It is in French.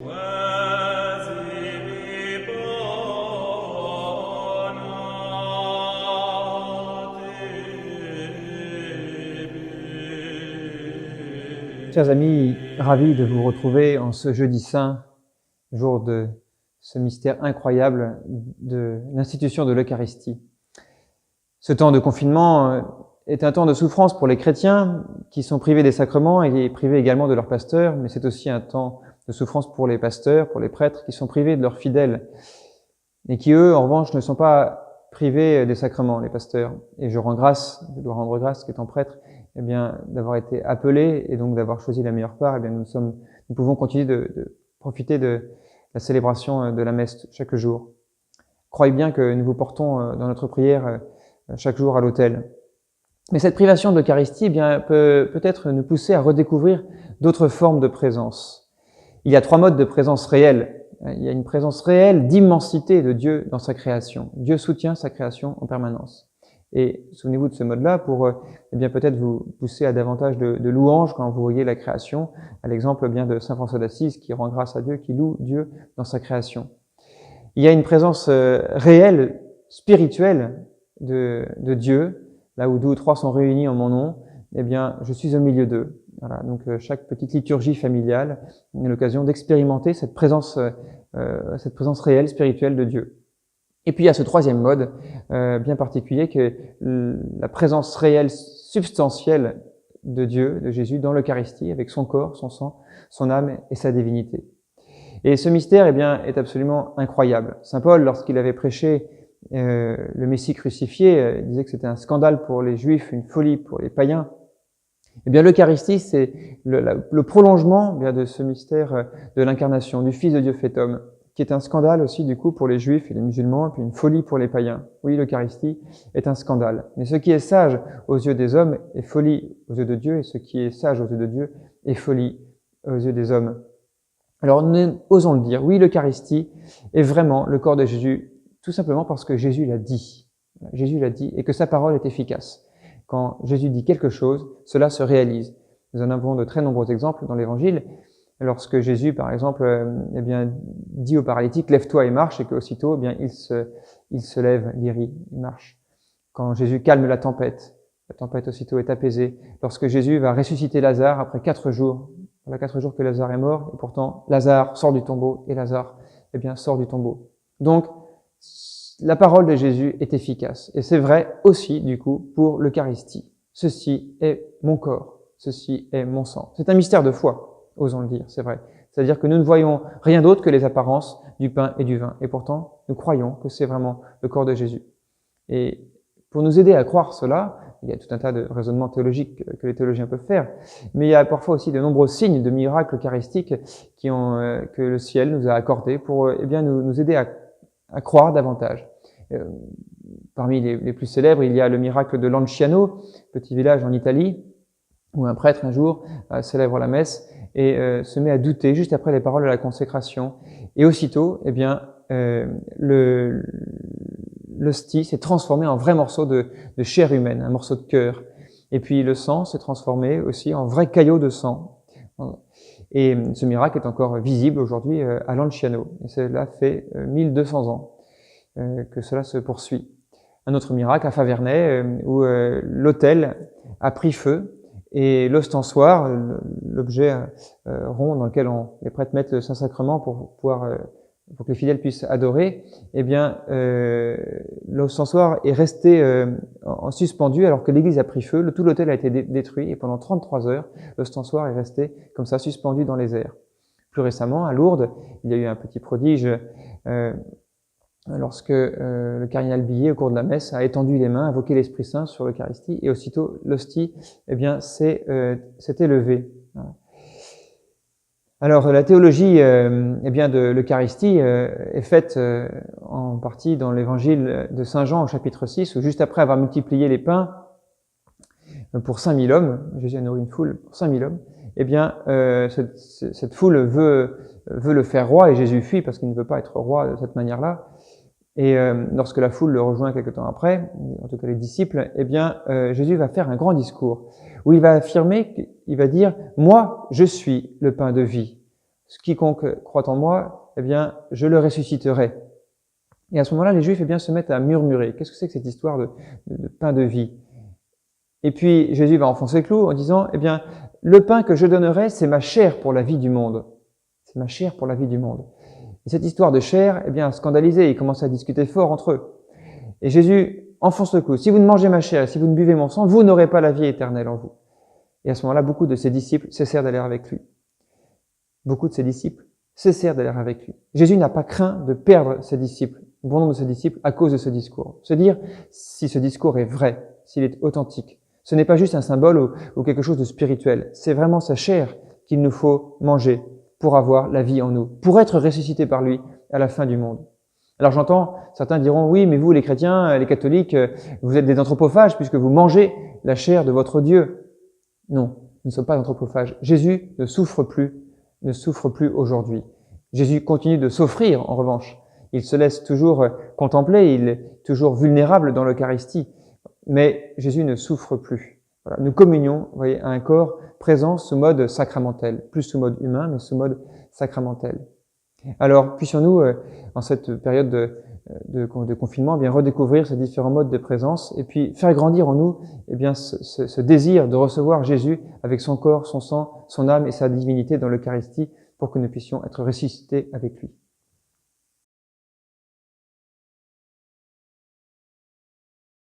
Chers amis, ravis de vous retrouver en ce jeudi saint, jour de ce mystère incroyable de l'institution de l'Eucharistie. Ce temps de confinement est un temps de souffrance pour les chrétiens qui sont privés des sacrements et privés également de leurs pasteurs, mais c'est aussi un temps de souffrance pour les pasteurs, pour les prêtres qui sont privés de leurs fidèles et qui, eux, en revanche, ne sont pas privés des sacrements, les pasteurs. Et je dois rendre grâce, qu'étant prêtre, eh bien, d'avoir été appelé et donc d'avoir choisi la meilleure part. Eh bien, nous pouvons continuer de profiter de la célébration de la messe chaque jour. Croyez bien que nous vous portons dans notre prière chaque jour à l'autel. Mais cette privation de l'Eucharistie, eh bien, peut peut-être nous pousser à redécouvrir d'autres formes de présence. Il y a 3 modes de présence réelle. Il y a une présence réelle d'immensité de Dieu dans sa création. Dieu soutient sa création en permanence. Et souvenez-vous de ce mode-là pour eh bien peut-être vous pousser à davantage de louanges quand vous voyez la création, à l'exemple bien de saint François d'Assise qui rend grâce à Dieu, qui loue Dieu dans sa création. Il y a une présence réelle, spirituelle de Dieu, là où 2 ou 3 sont réunis en mon nom, eh bien je suis au milieu d'eux. Voilà, donc chaque petite liturgie familiale est l'occasion d'expérimenter cette présence réelle, spirituelle de Dieu. Et puis il y a ce 3e mode bien particulier que la présence réelle, substantielle de Dieu, de Jésus, dans l'Eucharistie, avec son corps, son sang, son âme et sa divinité. Et ce mystère eh bien, est absolument incroyable. Saint Paul, lorsqu'il avait prêché le Messie crucifié, disait que c'était un scandale pour les Juifs, une folie pour les païens. Eh bien, l'Eucharistie, c'est le prolongement bien, de ce mystère de l'incarnation, du Fils de Dieu fait homme, qui est un scandale aussi du coup pour les Juifs et les musulmans, et puis une folie pour les païens. Oui, l'Eucharistie est un scandale. Mais ce qui est sage aux yeux des hommes est folie aux yeux de Dieu, et ce qui est sage aux yeux de Dieu est folie aux yeux des hommes. Alors, nous osons le dire, oui, l'Eucharistie est vraiment le corps de Jésus, tout simplement parce que Jésus l'a dit. Jésus l'a dit, et que sa parole est efficace. Quand Jésus dit quelque chose, cela se réalise. Nous en avons de très nombreux exemples dans l'Évangile. Lorsque Jésus, par exemple, eh bien, dit au paralytique « Lève-toi et marche », et qu'aussitôt, eh bien, il se lève, guéri, il marche. Quand Jésus calme la tempête aussitôt est apaisée. Lorsque Jésus va ressusciter Lazare après 4 jours, voilà 4 jours que Lazare est mort, et pourtant Lazare sort du tombeau, et Lazare, eh bien, sort du tombeau. Donc, la parole de Jésus est efficace. Et c'est vrai aussi, du coup, pour l'Eucharistie. Ceci est mon corps, ceci est mon sang. C'est un mystère de foi. Osons le dire, c'est vrai. C'est-à-dire que nous ne voyons rien d'autre que les apparences du pain et du vin. Et pourtant, nous croyons que c'est vraiment le corps de Jésus. Et pour nous aider à croire cela, il y a tout un tas de raisonnements théologiques que les théologiens peuvent faire, mais il y a parfois aussi de nombreux signes de miracles eucharistiques que le ciel nous a accordés pour eh bien, nous aider à croire davantage. Parmi les plus célèbres, il y a le miracle de Lanciano, petit village en Italie, où un prêtre un jour célèbre la messe et se met à douter juste après les paroles de la consécration. Et aussitôt, eh bien, l'hostie s'est transformée en vrai morceau de chair humaine, un morceau de cœur. Et puis le sang s'est transformé aussi en vrai caillot de sang. Et ce miracle est encore visible aujourd'hui à Lanciano. Et cela fait 1200 ans que cela se poursuit. Un autre miracle à Faverney, où l'autel a pris feu, et l'ostensoir, l'objet rond dans lequel les prêtres mettent le Saint-Sacrement pour que les fidèles puissent adorer, eh bien, l'ostensoir est resté suspendu alors que l'église a pris feu, tout l'autel a été détruit, et pendant 33 heures, l'ostensoir est resté comme ça, suspendu dans les airs. Plus récemment, à Lourdes, il y a eu un petit prodige lorsque le cardinal Billet, au cours de la messe, a étendu les mains, invoqué l'Esprit Saint sur l'Eucharistie, et aussitôt l'hostie, eh bien, s'est élevée. Voilà. Alors, la théologie, eh bien, de l'Eucharistie est faite en partie dans l'Évangile de Saint Jean, au chapitre 6, où juste après avoir multiplié les pains pour 5000 hommes, Jésus a nourri une foule pour 5000 hommes, eh bien, cette foule veut le faire roi, et Jésus fuit parce qu'il ne veut pas être roi de cette manière-là. Et lorsque la foule le rejoint quelque temps après, en tout cas les disciples, eh bien, Jésus va faire un grand discours où il va affirmer, il va dire « Moi, je suis le pain de vie. quiconque croit en moi, eh bien, je le ressusciterai. Et à ce moment-là, les Juifs, eh bien, se mettent à murmurer. Qu'est-ce que c'est que cette histoire de pain de vie? Et puis, Jésus va enfoncer le clou en disant, eh bien, le pain que je donnerai, c'est ma chair pour la vie du monde. C'est ma chair pour la vie du monde. Et cette histoire de chair, eh bien, scandalisé, ils commencent à discuter fort entre eux. Et Jésus enfonce le clou. Si vous ne mangez ma chair et si vous ne buvez mon sang, vous n'aurez pas la vie éternelle en vous. Et à ce moment-là, beaucoup de ses disciples cessèrent d'aller avec lui. Beaucoup de ses disciples cessèrent d'aller avec lui. Jésus n'a pas craint de perdre ses disciples, bon nombre de ses disciples, à cause de ce discours. Se dire si ce discours est vrai, s'il est authentique. Ce n'est pas juste un symbole ou quelque chose de spirituel. C'est vraiment sa chair qu'il nous faut manger pour avoir la vie en nous, pour être ressuscité par lui à la fin du monde. Alors j'entends, certains diront, oui, mais vous les chrétiens, les catholiques, vous êtes des anthropophages puisque vous mangez la chair de votre Dieu. Non, nous ne sommes pas anthropophages. Jésus ne souffre plus aujourd'hui. Jésus continue de s'offrir en revanche. Il se laisse toujours contempler, il est toujours vulnérable dans l'Eucharistie. Mais Jésus ne souffre plus. Voilà. Nous communions, vous voyez, à un corps présent sous mode sacramentel, plus sous mode humain, mais sous mode sacramentel. Alors, puissions-nous, en cette période de confinement, eh bien redécouvrir ces différents modes de présence et puis faire grandir en nous eh bien, ce désir de recevoir Jésus avec son corps, son sang, son âme et sa divinité dans l'Eucharistie pour que nous puissions être ressuscités avec lui.